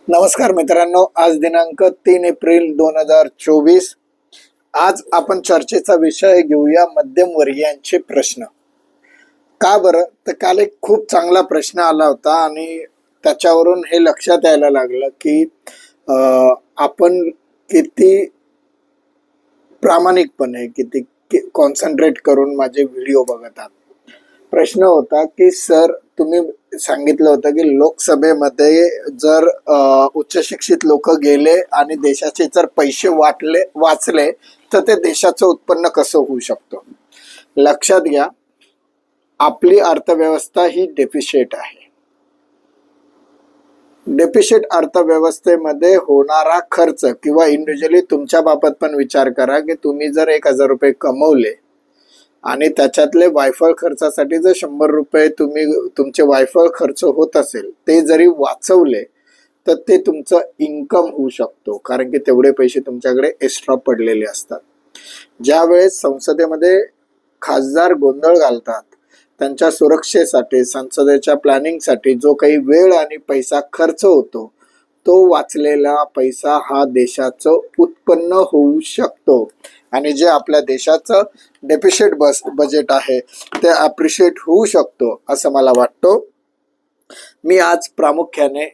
नमस्कार मित्रांनो, आज दिनांक 3 एप्रिल 2024. आज आपण चर्चेचा विषय घेऊया मध्यमवर्गीयांचे प्रश्न. का बरं? तर काल एक खूप चांगला प्रश्न आला होता आणि त्याच्यावरून हे लक्षात यायला लागलं की आपण किती प्रामाणिकपणे, किती कॉन्सन्ट्रेट करून माझे व्हिडिओ बघत आहात. प्रश्न होता की सर, तुम्ही सांगितलं होतं की लोकसभेमध्ये जर उच्च शिक्षित लोक गेले आणि देशाचे जर पैसे वाचले तर ते देशाचं उत्पन्न कसं होऊ शकतं. लक्षात घ्या, आपली अर्थव्यवस्था ही डेफिशिट आहे. डेफिशिट अर्थव्यवस्थेमध्ये होणारा खर्च किंवा इंडिव्हिज्युअली तुमच्या बाबत पण विचार करा की तुम्ही जर 1,000 रुपये कमवले आणि त्याच्यातले वायफळ खर्चासाठी जर 100 रुपये तुमचे वायफळ खर्च होत असेल, ते जरी वाचवले तर ते तुमचं इन्कम होऊ शकतो, कारण की तेवढे पैसे तुमच्याकडे एक्स्ट्रा पडलेले असतात. ज्यावेळेस संसदेमध्ये खासदार गोंधळ घालतात, त्यांच्या सुरक्षेसाठी, संसदेच्या प्लॅनिंगसाठी जो काही वेळ आणि पैसा खर्च होतो, तो वाचलेला पैसा हा देशाचं उत्पन्न होऊ शकतो आणि जे आपल्या देशाचं डेफिशिट बजेट आहे ते अप्रिशिएट होऊ शकतो असं मला वाटतं. मी आज प्रामुख्याने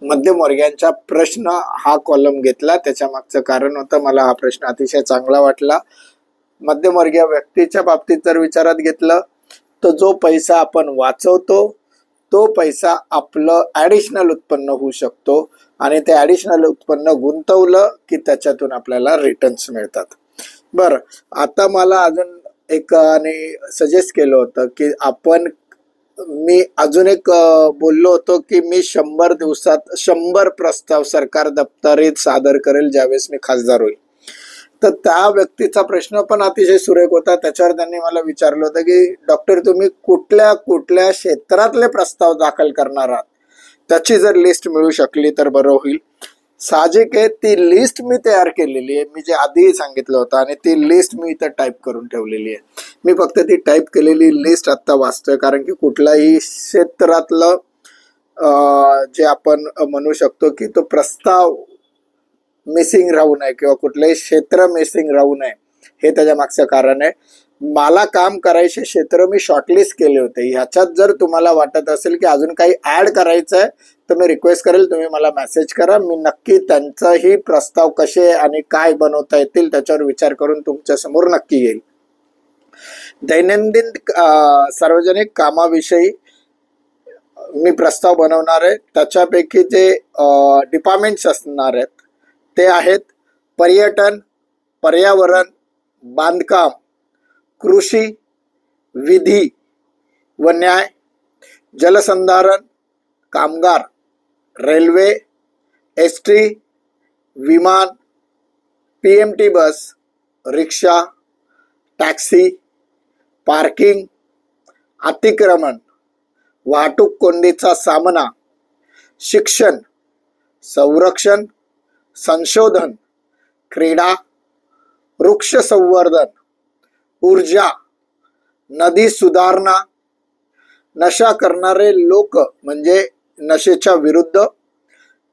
मध्यमवर्गीयांचा प्रश्न हा कॉलम घेतला. त्याच्या मागचं कारण होतं, मला हा प्रश्न अतिशय चांगला वाटला. मध्यमवर्गीय व्यक्तीच्या बाबतीत जर विचारात घेतलं तर जो पैसा आपण वाचवतो तो पैसा आपलं ॲडिशनल उत्पन्न होऊ शकतो आणि ते ॲडिशनल उत्पन्न गुंतवलं की त्याच्यातून आपल्याला रिटर्न्स मिळतात. बरं, आता मला अजून एक सजेस्ट केलं होतं की मी अजून एक बोललो होतो की मी 100 दिवसात 100 प्रस्ताव सरकार दप्तरीत सादर करेल ज्यावेळेस मी खासदार होईल. तर त्या व्यक्तीचा प्रश्न पण अतिशय सुरेख होता. त्याच्यावर त्यांनी मला विचारलं होतं की डॉक्टर, तुम्ही कुठल्या कुठल्या क्षेत्रातले प्रस्ताव दाखल करणार आहात, त्याची जर लिस्ट मिळू शकली तर बरं होईल. साहजिक आहे, ती लिस्ट मी तयार केलेली आहे, मी जे आधीही सांगितलं होतं, आणि ती लिस्ट मी इथं टाईप करून ठेवलेली आहे. मी फक्त ती टाईप केलेली लिस्ट आत्ता वाचतोय, कारण की कुठल्याही क्षेत्रातलं जे आपण म्हणू शकतो की तो प्रस्ताव मिसिंग राहू नये किंवा कुठलंही क्षेत्र मिसिंग राहू नये, हे त्याच्या मागचं कारण आहे. मला काम करायचे क्षेत्र मी शॉर्टलिस्ट केले होते. ह्याच्यात जर तुम्हाला वाटत असेल की अजून काही ऍड करायचं आहे तर मी रिक्वेस्ट करेल, तुम्ही मला मेसेज करा. मी नक्की त्यांचाही प्रस्ताव कसे आणि काय बनवता येतील त्याच्यावर विचार करून तुमच्या समोर नक्की येईल. दैनंदिन सार्वजनिक कामाविषयी मी प्रस्ताव बनवणार आहे. त्याच्यापैकी जे डिपार्टमेंट्स असणार आहेत ते आहेत पर्यटन, पर्यावरण, बांधकाम, कृषी, विधी व न्याय, जलसंधारण, कामगार, रेल्वे, एसटी, विमान, PMT बस, रिक्षा, टॅक्सी, पार्किंग, अतिक्रमण, वाहतूक कोंडीचा सामना, शिक्षण, संरक्षण, संशोधन, क्रीडा, वृक्ष संवर्धन, ऊर्जा, नदी सुधारणा, नशा करणारे लोक म्हणजे नशेच्या विरुद्ध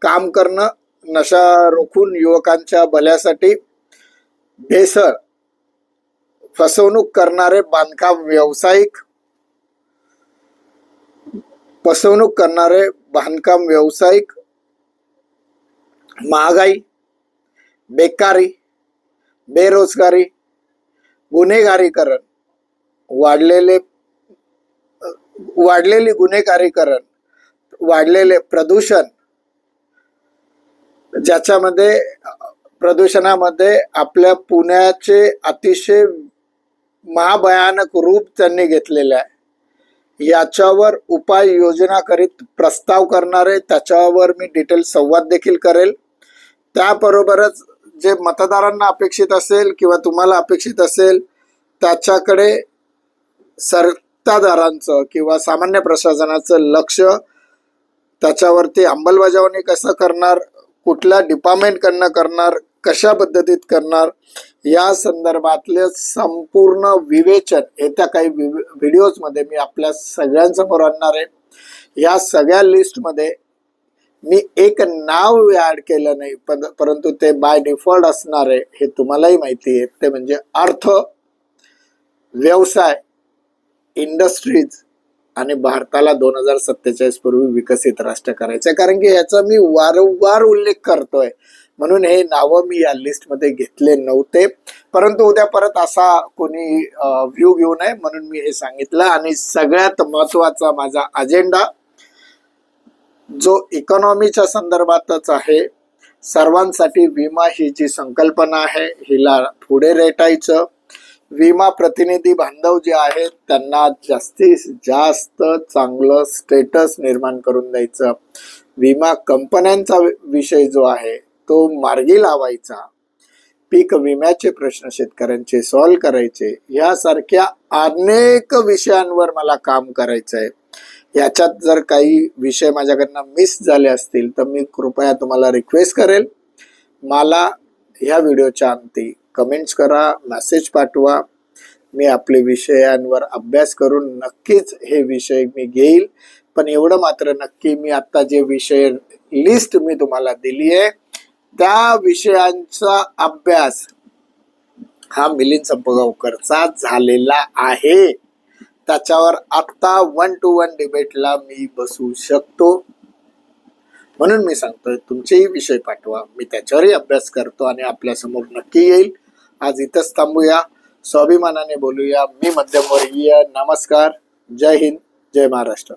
काम करणं, नशा रोखून युवकांच्या भल्यासाठी, भेसळ, फसवणूक करणारे बांधकाम व्यावसायिक, महागाई, बेकारी, बेरोजगारी, गुन्हेगारीकरण, वाढलेली गुन्हेगारीकरण, वाढलेले प्रदूषण, ज्याच्यामध्ये प्रदूषणामध्ये आपल्या पुण्याचे अतिशय महाभयानक रूप त्यांनी घेतलेले आहे. याच्यावर उपाययोजना करीत प्रस्ताव करणारे, त्याच्यावर मी डिटेल संवाद देखील करेल. त्याबरोबरच जे मतदारांना अपेक्षित असेल किंवा तुम्हाला अपेक्षित असेल त्याच्याकडे सत्ताधाऱ्यांचं किंवा सामान्य प्रशासनाचं लक्ष, त्याच्यावरती अंमलबजावणी कसं करणार, कुठल्या डिपार्टमेंटकडनं करणार, कशा पद्धतीत करणार, या संदर्भातले संपूर्ण विवेचन येत्या काही व्हिडिओजमध्ये मी आपल्या सगळ्यांसमोर आणणार आहे. या सगळ्या लिस्टमध्ये मी एक नाव ऍड केलं नाही, परंतु ते बाय डिफॉल्ट असणार आहे हे तुम्हालाही माहिती आहे. ते म्हणजे अर्थ, व्यवसाय, इंडस्ट्रीज आणि भारताला 2047 पूर्वी विकसित राष्ट्र करायचं. कारण की याचा मी वारंवार उल्लेख करतोय, म्हणून हे नावं मी या लिस्टमध्ये घेतले नव्हते. परंतु उद्या परत असा कोणी व्ह्यू घेऊ नये म्हणून मी हे सांगितलं. आणि सगळ्यात महत्वाचा माझा अजेंडा जो इकॉनॉमीच्या संदर्भातच आहे. सर्वांसाठी विमा ही जी संकल्पना आहे हिला पुढे रेटायचं. विमा प्रतिनिधी बांधव जे आहेत त्यांना जास्तीत जास्त चांगलं स्टेटस निर्माण करून द्यायचं. विमा कंपन्यांचा विषय जो आहे तो मार्गी लावायचा. पीक विम्याचे प्रश्न शेतकऱ्यांचे सॉल्व्ह करायचे. यासारख्या अनेक विषयांवर मला काम करायचं आहे. याच्यात जर काही विषय माझ्याकडनं मिस झाले असतील तर मी कृपया तुम्हाला रिक्वेस्ट करेल, मला ह्या व्हिडिओच्या अंती कमेंट्स करा, मेसेज पाठवा. मी आपले विषयांवर अभ्यास करून नक्कीच हे विषय मी घेईल. पण एवढं मात्र नक्की, मी आता जे विषय लिस्ट मी तुम्हाला दिली आहे त्या विषयांचा अभ्यास हा मिलिंद संपगावकरचा झालेला आहे. त्याच्यावर आता 1 to 1 डिबेटला मी बसू शकतो. म्हणून मी सांगतोय तुमचेही विषय पाठवा, मी त्याच्यावरही अभ्यास करतो आणि आपल्या समोर नक्की येईल. आज इथंच थांबूया, स्वाभिमानाने बोलूया. मी मध्यमवर्गीय. नमस्कार, जय हिंद, जय महाराष्ट्र.